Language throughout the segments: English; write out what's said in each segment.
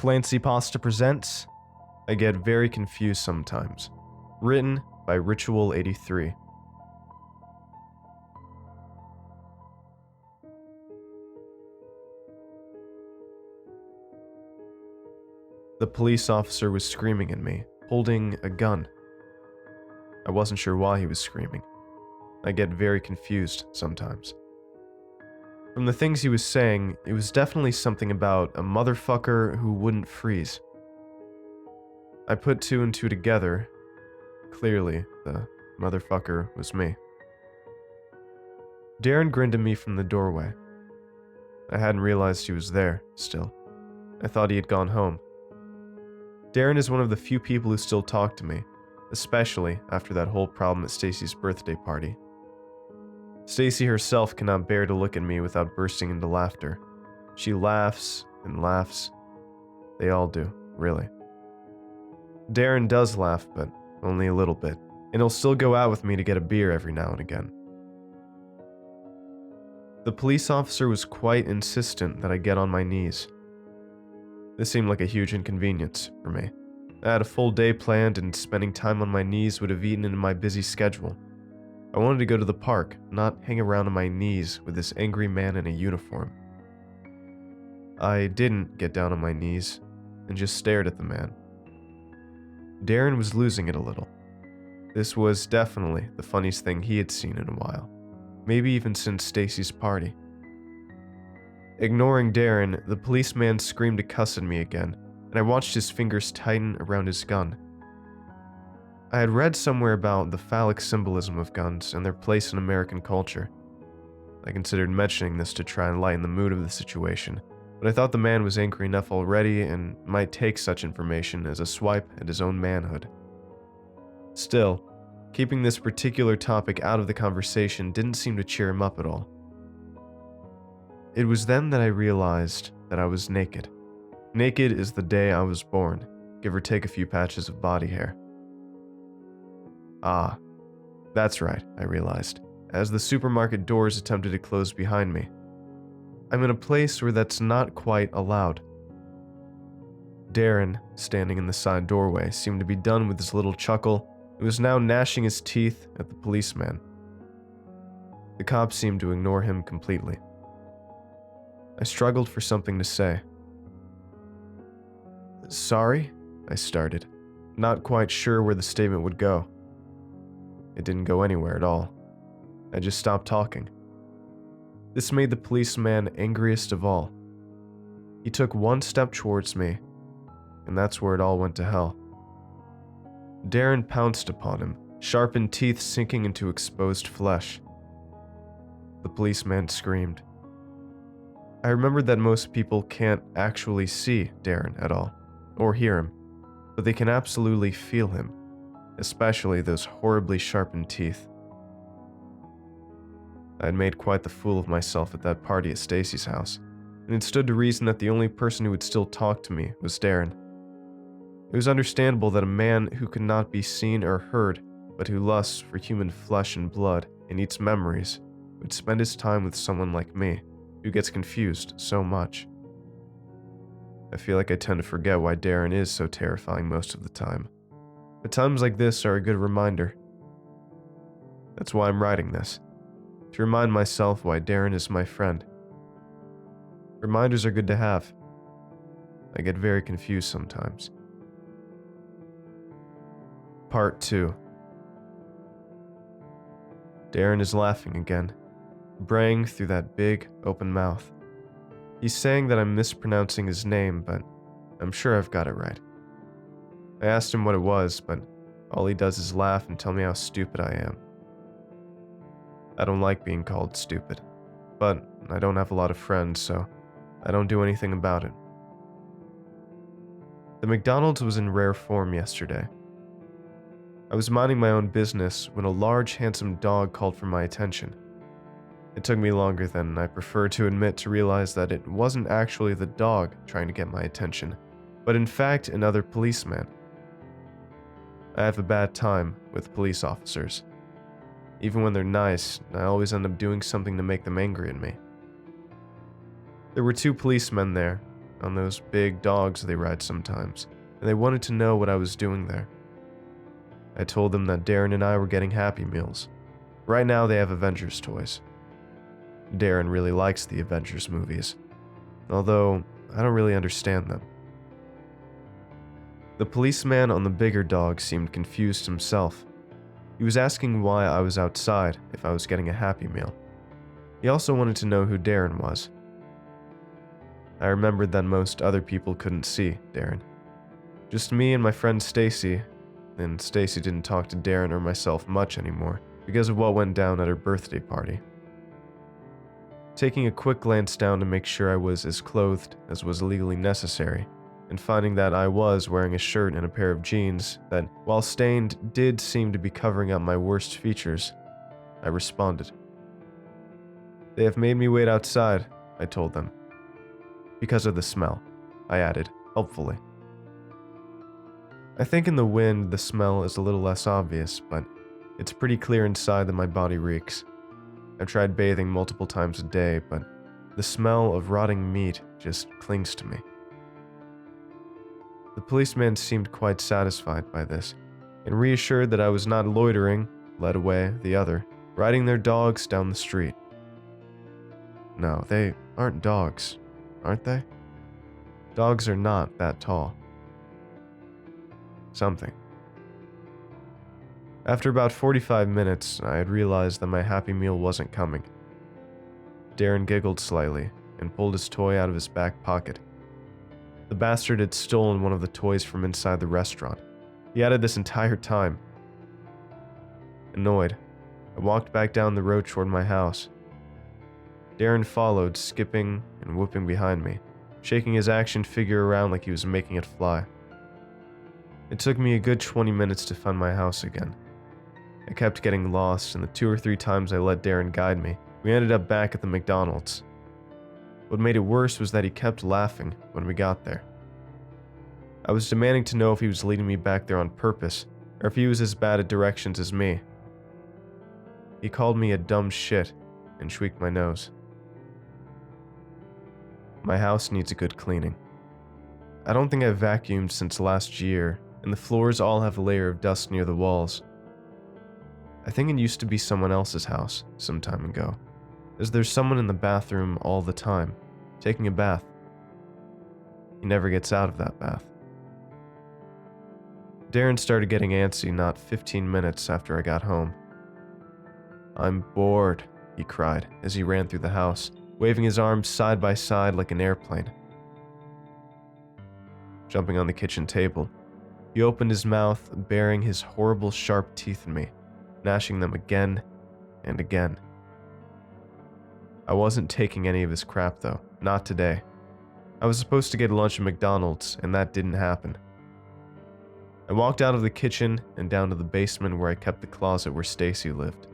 ClancyPasta presents I Get Very Confused Sometimes, written by Ritual83. The police officer was screaming at me, holding a gun. I wasn't sure why he was screaming. I get very confused sometimes. From the things he was saying, it was definitely something about a motherfucker who wouldn't freeze. I put two and two together. Clearly, the motherfucker was me. Darren grinned at me from the doorway. I hadn't realized he was there, still. I thought he had gone home. Darren is one of the few people who still talk to me, especially after that whole problem at Stacy's birthday party. Stacy herself cannot bear to look at me without bursting into laughter. She laughs and laughs. They all do, really. Darren does laugh, but only a little bit, and he'll still go out with me to get a beer every now and again. The police officer was quite insistent that I get on my knees. This seemed like a huge inconvenience for me. I had a full day planned, and spending time on my knees would have eaten into my busy schedule. I wanted to go to the park, not hang around on my knees with this angry man in a uniform. I didn't get down on my knees, and just stared at the man. Darren was losing it a little. This was definitely the funniest thing he had seen in a while, maybe even since Stacy's party. Ignoring Darren, the policeman screamed a cuss at me again, and I watched his fingers tighten around his gun. I had read somewhere about the phallic symbolism of guns and their place in American culture. I considered mentioning this to try and lighten the mood of the situation, but I thought the man was angry enough already and might take such information as a swipe at his own manhood. Still, keeping this particular topic out of the conversation didn't seem to cheer him up at all. It was then that I realized that I was naked. Naked as the day I was born, give or take a few patches of body hair. Ah, that's right, I realized, as the supermarket doors attempted to close behind me. I'm in a place where that's not quite allowed. Darren, standing in the side doorway, seemed to be done with his little chuckle and was now gnashing his teeth at the policeman. The cop seemed to ignore him completely. I struggled for something to say. Sorry, I started, not quite sure where the statement would go. It didn't go anywhere at all. I just stopped talking. This made the policeman angriest of all. He took one step towards me, and that's where it all went to hell. Darren pounced upon him, sharpened teeth sinking into exposed flesh. The policeman screamed. I remembered that most people can't actually see Darren at all, or hear him, but they can absolutely feel him, especially those horribly sharpened teeth. I had made quite the fool of myself at that party at Stacy's house, and it stood to reason that the only person who would still talk to me was Darren. It was understandable that a man who could not be seen or heard, but who lusts for human flesh and blood and eats memories, would spend his time with someone like me, who gets confused so much. I feel like I tend to forget why Darren is so terrifying most of the time, but times like this are a good reminder. That's why I'm writing this, to remind myself why Darren is my friend. Reminders are good to have. I get very confused sometimes. Part 2. Darren is laughing again, braying through that big, open mouth. He's saying that I'm mispronouncing his name, but I'm sure I've got it right. I asked him what it was, but all he does is laugh and tell me how stupid I am. I don't like being called stupid, but I don't have a lot of friends, so I don't do anything about it. The McDonald's was in rare form yesterday. I was minding my own business when a large, handsome dog called for my attention. It took me longer than I prefer to admit to realize that it wasn't actually the dog trying to get my attention, but in fact another policeman. I have a bad time with police officers. Even when they're nice, I always end up doing something to make them angry at me. There were two policemen there, on those big dogs they ride sometimes, and they wanted to know what I was doing there. I told them that Darren and I were getting Happy Meals. Right now they have Avengers toys. Darren really likes the Avengers movies, although I don't really understand them. The policeman on the bigger dog seemed confused himself. He was asking why I was outside if I was getting a Happy Meal. He also wanted to know who Darren was. I remembered that most other people couldn't see Darren. Just me and my friend Stacy, and Stacy didn't talk to Darren or myself much anymore because of what went down at her birthday party. Taking a quick glance down to make sure I was as clothed as was legally necessary, and finding that I was wearing a shirt and a pair of jeans that, while stained, did seem to be covering up my worst features, I responded. "They have made me wait outside," I told them. "Because of the smell," I added, helpfully. I think in the wind the smell is a little less obvious, but it's pretty clear inside that my body reeks. I've tried bathing multiple times a day, but the smell of rotting meat just clings to me. The policeman seemed quite satisfied by this, and reassured that I was not loitering, led away the other, riding their dogs down the street. No, they aren't dogs, aren't they? Dogs are not that tall. Something. After about 45 minutes, I had realized that my Happy Meal wasn't coming. Darren giggled slightly and pulled his toy out of his back pocket. The bastard had stolen one of the toys from inside the restaurant. He had it this entire time. Annoyed, I walked back down the road toward my house. Darren followed, skipping and whooping behind me, shaking his action figure around like he was making it fly. It took me a good 20 minutes to find my house again. I kept getting lost, and the 2 or 3 times I let Darren guide me, we ended up back at the McDonald's. What made it worse was that he kept laughing when we got there. I was demanding to know if he was leading me back there on purpose, or if he was as bad at directions as me. He called me a dumb shit and tweaked my nose. My house needs a good cleaning. I don't think I've vacuumed since last year, and the floors all have a layer of dust near the walls. I think it used to be someone else's house some time ago, as there's someone in the bathroom all the time, taking a bath. He never gets out of that bath. Darren started getting antsy not 15 minutes after I got home. "I'm bored," he cried as he ran through the house, waving his arms side by side like an airplane. Jumping on the kitchen table, he opened his mouth, baring his horrible sharp teeth at me, gnashing them again and again. I wasn't taking any of his crap though, not today. I was supposed to get lunch at McDonald's, and that didn't happen. I walked out of the kitchen and down to the basement where I kept the closet where Stacy lived.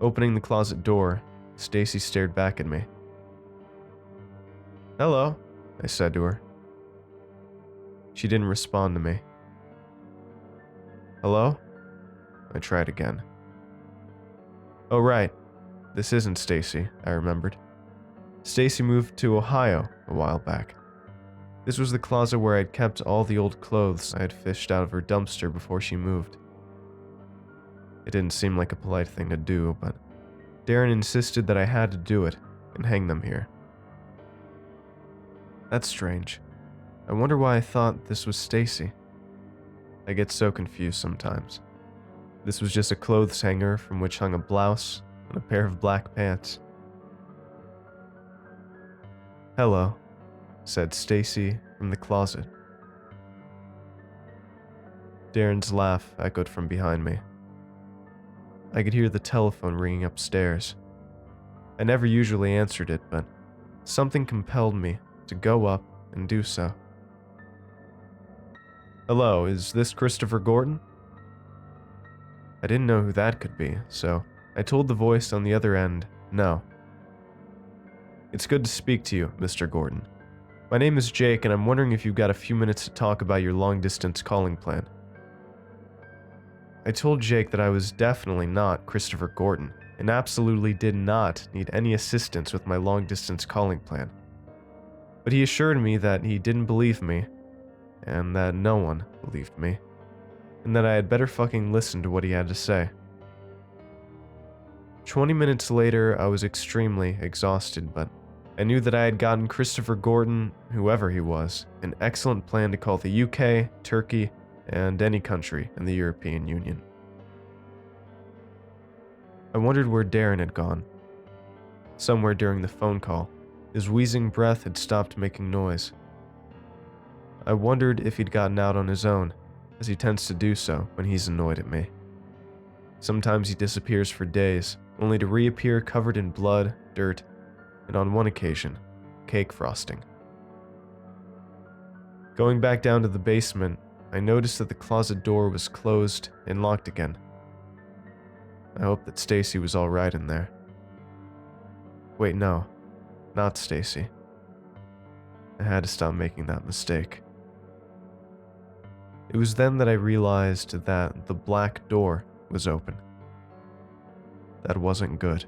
Opening the closet door, Stacy stared back at me. "Hello," I said to her. She didn't respond to me. "Hello?" I tried again. "Oh right, this isn't Stacy," I remembered. Stacy moved to Ohio a while back. This was the closet where I'd kept all the old clothes I had fished out of her dumpster before she moved. It didn't seem like a polite thing to do, but Darren insisted that I had to do it and hang them here. That's strange. I wonder why I thought this was Stacy. I get so confused sometimes. This was just a clothes hanger from which hung a blouse and a pair of black pants. "Hello," said Stacy from the closet. Darren's laugh echoed from behind me. I could hear the telephone ringing upstairs. I never usually answered it, but something compelled me to go up and do so. "Hello, is this Christopher Gordon?" I didn't know who that could be, so I told the voice on the other end, no. "It's good to speak to you, Mr. Gordon. My name is Jake, and I'm wondering if you've got a few minutes to talk about your long-distance calling plan." I told Jake that I was definitely not Christopher Gordon, and absolutely did not need any assistance with my long-distance calling plan. But he assured me that he didn't believe me, and that no one believed me, and that I had better fucking listen to what he had to say. 20 minutes later, I was extremely exhausted, but I knew that I had gotten Christopher Gordon, whoever he was, an excellent plan to call the UK, Turkey, and any country in the European Union. I wondered where Darren had gone. Somewhere during the phone call, his wheezing breath had stopped making noise. I wondered if he'd gotten out on his own, as he tends to do so when he's annoyed at me. Sometimes he disappears for days, only to reappear covered in blood, dirt, and on one occasion, cake frosting. Going back down to the basement, I noticed that the closet door was closed and locked again. I hoped that Stacy was all right in there. Wait, no, not Stacy. I had to stop making that mistake. It was then that I realized that the black door was open. That wasn't good.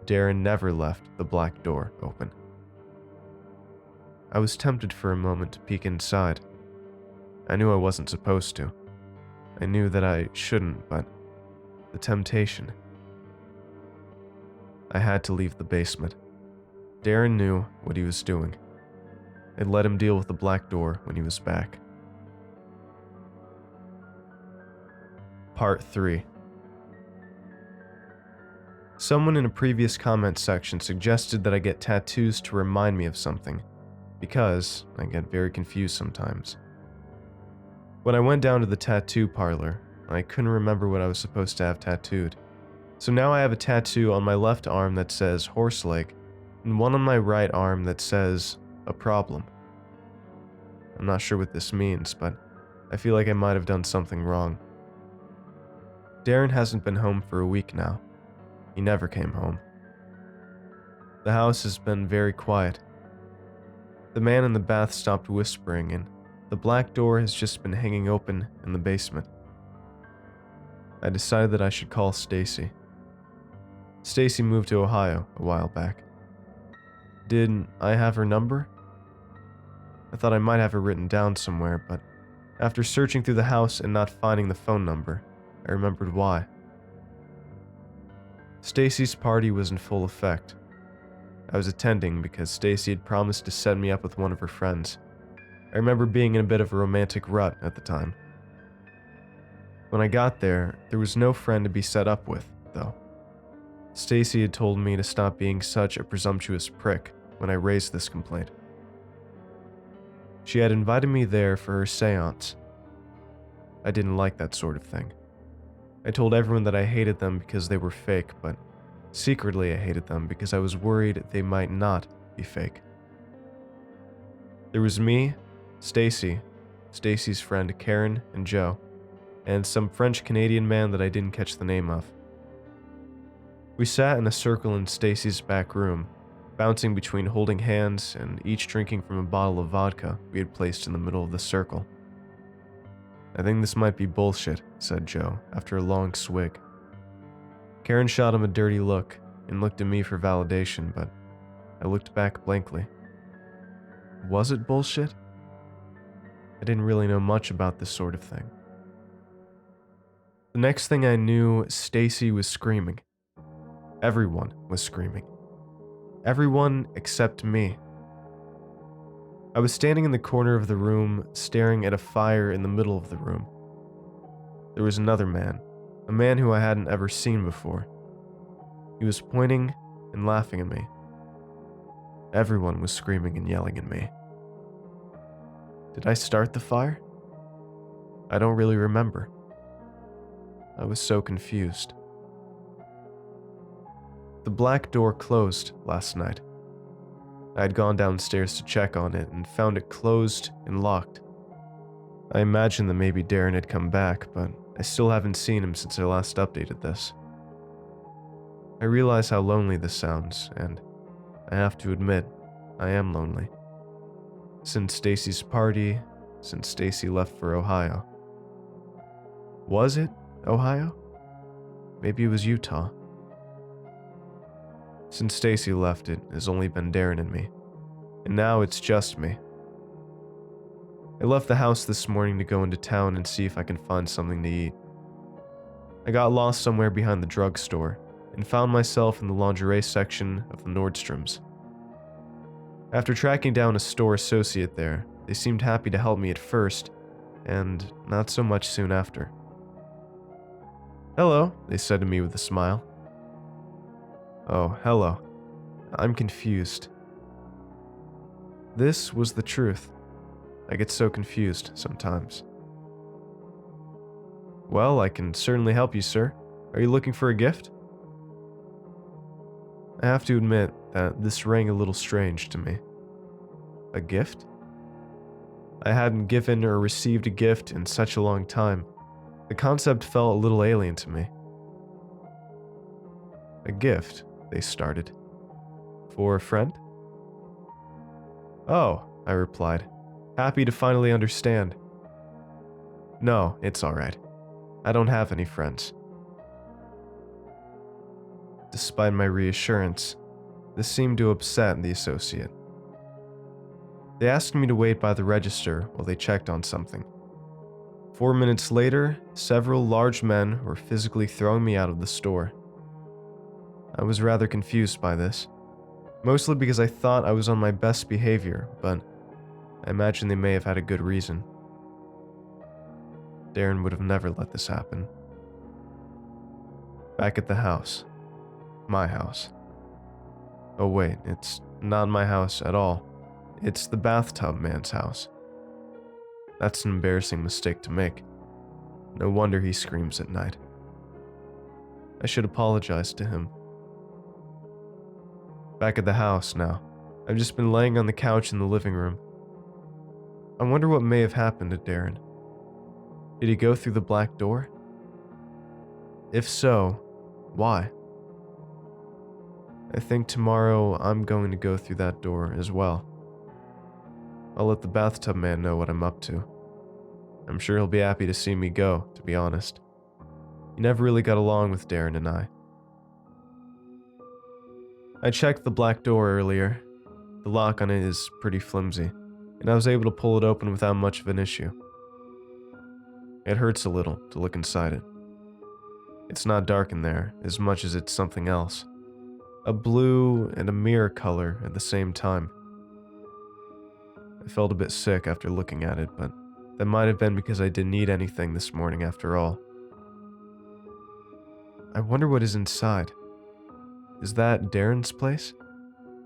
Darren never left the black door open. I was tempted for a moment to peek inside. I knew I wasn't supposed to. I knew that I shouldn't, but the temptation. I had to leave the basement. Darren knew what he was doing. I'd let him deal with the black door when he was back. Part 3. Someone in a previous comment section suggested that I get tattoos to remind me of something, because I get very confused sometimes. When I went down to the tattoo parlor, I couldn't remember what I was supposed to have tattooed. So now I have a tattoo on my left arm that says horse leg, and one on my right arm that says a problem. I'm not sure what this means, but I feel like I might have done something wrong. Darren hasn't been home for a week now. He never came home. The house has been very quiet. The man in the bath stopped whispering, and the black door has just been hanging open in the basement. I decided that I should call Stacy. Stacy moved to Ohio a while back. Did I have her number? I thought I might have it written down somewhere, but after searching through the house and not finding the phone number, I remembered why. Stacy's party was in full effect. I was attending because Stacy had promised to set me up with one of her friends. I remember being in a bit of a romantic rut at the time. When I got there was no friend to be set up with, though. Stacy had told me to stop being such a presumptuous prick when I raised this complaint. She had invited me there for her seance. I didn't like that sort of thing. I told everyone that I hated them because they were fake, but secretly I hated them because I was worried they might not be fake. There was me, Stacy, Stacy's friend Karen and Joe, and some French-Canadian man that I didn't catch the name of. We sat in a circle in Stacy's back room, bouncing between holding hands and each drinking from a bottle of vodka we had placed in the middle of the circle. I think this might be bullshit, said Joe, after a long swig. Karen shot him a dirty look and looked at me for validation, but I looked back blankly. Was it bullshit? I didn't really know much about this sort of thing. The next thing I knew, Stacy was screaming. Everyone was screaming. Everyone except me. I was standing in the corner of the room, staring at a fire in the middle of the room. There was another man, a man who I hadn't ever seen before. He was pointing and laughing at me. Everyone was screaming and yelling at me. Did I start the fire? I don't really remember. I was so confused. The black door closed last night. I had gone downstairs to check on it and found it closed and locked. I imagined that maybe Darren had come back, but I still haven't seen him since I last updated this. I realize how lonely this sounds, and I have to admit, I am lonely. Since Stacy's party, since Stacy left for Ohio. Was it Ohio? Maybe it was Utah. Since Stacy left, it has only been Darren and me. and now it's just me. I left the house this morning to go into town and see if I can find something to eat. I got lost somewhere behind the drugstore and found myself in the lingerie section of the Nordstroms. After tracking down a store associate there, they seemed happy to help me at first, and not so much soon after. "Hello," they said to me with a smile. Oh, hello. I'm confused. This was the truth. I get so confused sometimes. "Well, I can certainly help you, sir. Are you looking for a gift?" I have to admit that this rang a little strange to me. A gift? I hadn't given or received a gift in such a long time. The concept felt a little alien to me. "A gift," they started. "For a friend?" "Oh," I replied, happy to finally understand. "No, it's alright. I don't have any friends." Despite my reassurance, this seemed to upset the associate. They asked me to wait by the register while they checked on something. 4 minutes later, several large men were physically throwing me out of the store. I was rather confused by this, mostly because I thought I was on my best behavior, but I imagine they may have had a good reason. Darren would have never let this happen. Back at the house. My house. Oh wait, it's not my house at all. It's the bathtub man's house. That's an embarrassing mistake to make. No wonder he screams at night. I should apologize to him. Back at the house now. I've just been laying on the couch in the living room. I wonder what may have happened to Darren. Did he go through the black door? If so, why? I think tomorrow I'm going to go through that door as well. I'll let the bathtub man know what I'm up to. I'm sure he'll be happy to see me go, to be honest. He never really got along with Darren and I. I checked the black door earlier. The lock on it is pretty flimsy, and I was able to pull it open without much of an issue. It hurts a little to look inside it. It's not dark in there as much as it's something else. A blue and a mirror color at the same time. I felt a bit sick after looking at it, but that might have been because I didn't eat anything this morning after all. I wonder what is inside. Is that Darren's place?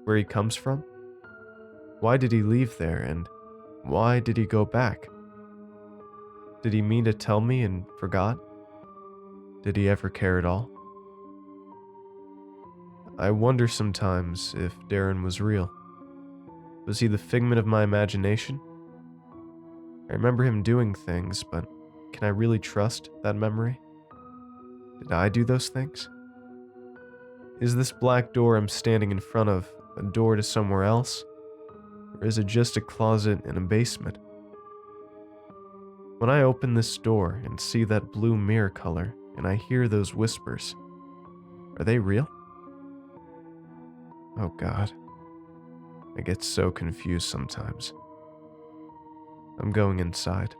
Where he comes from? Why did he leave there, and why did he go back? Did he mean to tell me and forgot? Did he ever care at all? I wonder sometimes if Darren was real. Was he the figment of my imagination? I remember him doing things, but can I really trust that memory? Did I do those things? Is this black door I'm standing in front of a door to somewhere else? Or is it just a closet in a basement? When I open this door and see that blue mirror color and I hear those whispers, are they real? Oh God. I get so confused sometimes. I'm going inside.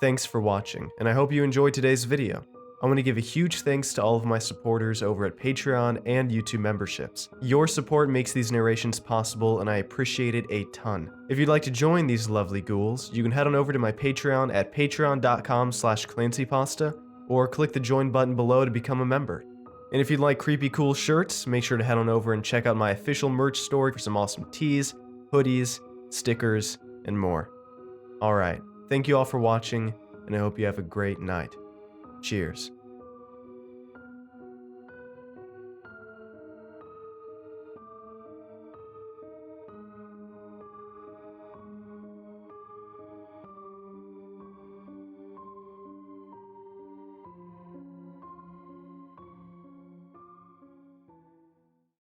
Thanks for watching, and I hope you enjoyed today's video. I want to give a huge thanks to all of my supporters over at Patreon and YouTube memberships. Your support makes these narrations possible, and I appreciate it a ton. If you'd like to join these lovely ghouls, you can head on over to my Patreon at patreon.com/ClancyPasta, or click the join button below to become a member. And if you'd like creepy cool shirts, make sure to head on over and check out my official merch store for some awesome tees, hoodies, stickers, and more. Alright. Thank you all for watching, and I hope you have a great night. Cheers.